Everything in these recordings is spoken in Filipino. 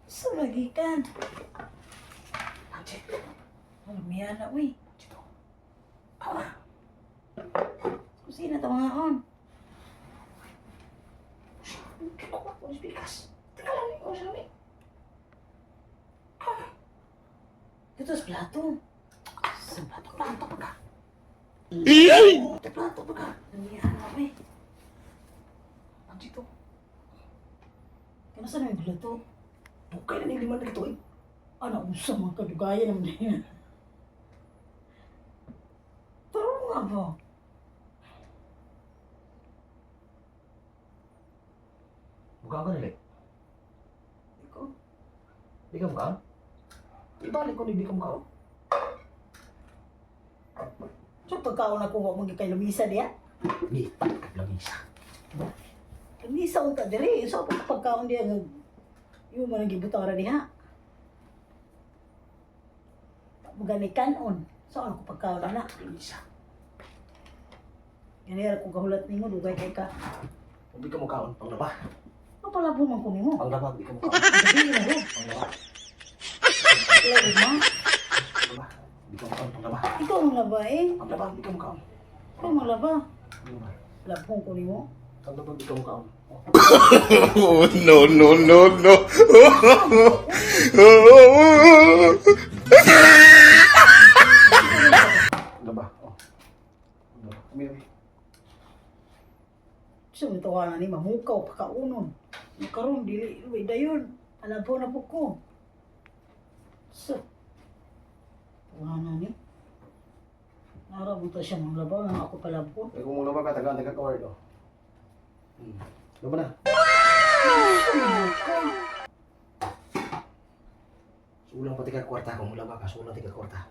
Sa lagi kan. Lumiyan na, uy. Kusina ito mga on. Kikuha ko ng bigas. Teka lang, ikaw sa amin. Ito sa plato. Sa plato pa ka. Ito plato pa ka. Lumiyan na, uy. Ang dito. Kaya saan yung plato? Bukay na niliman na ito, eh. Ano, usang mga kadugayan naman na yan. Pero nga ba? Buka ka nila. Ikaw? Di ka buka? Ibalik ko hindi ka mukha. So pagkaon ako huwag mong kay Lumisa diya? Di, pakat lang isa. Lumisa ko ka diri. So pagkaon diya yung mga gibutara diha. Maganikan on. So ano ko pagkaon na? Isa. Ganyan ako kahulat nimo dugay kay ka. Hindi ka mukhaon, pang laba. Mapalabo man ko nimo. Pang laba, hindi ka mukhaon. Dili na ro. Pang laba. Lago ma. Pang laba. Hindi ka mukhaon, pang laba. Ikaw ang laba eh. Pang laba, hindi ka mukhaon. Ikaw ang laba. Pang laba. Labong ko nimo. Pang laba, hindi ka mukhaon. Oh, no, no, no, no. Pang laba. Oh. Pang laba. Kami. So ito ka na ni mamukaw pakaunon. Makaroon dili dayon. Alabo na po ko. So. Wala na ni. Narabuta siya ng labaw na ako palabo. Eh, kung laba ka, tagaan, taga-covered, oh. Laba na. Sulang pati ka kwarta, kung laba ka, sulang pati ka kwarta.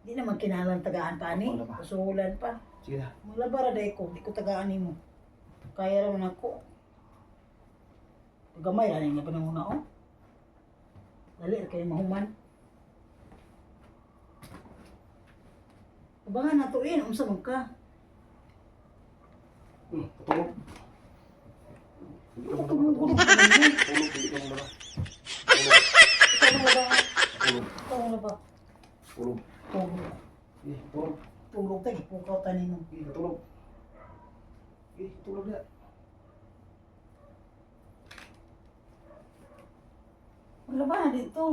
Di naman kinalang tagaan pa ni. Wala ba? Kasuhulan pa. Sige na. Malabara day ko. Di ko tagaan ni mo. Kaya raman ako. Gamay ra niya pa nang una oh. Dali kayo mahuman. Abangan na to unsa man ka? Patulog. Hindi ka Tulog ko muna na ba? Tulog, hindi ka muna. Ikaw na ba? Tulog. Ikaw na ba? Tulog. Tulog. Tulog. Tulog tayo. Pukaw tanin mo. Tulog. Tulog na. Wala ba na dito?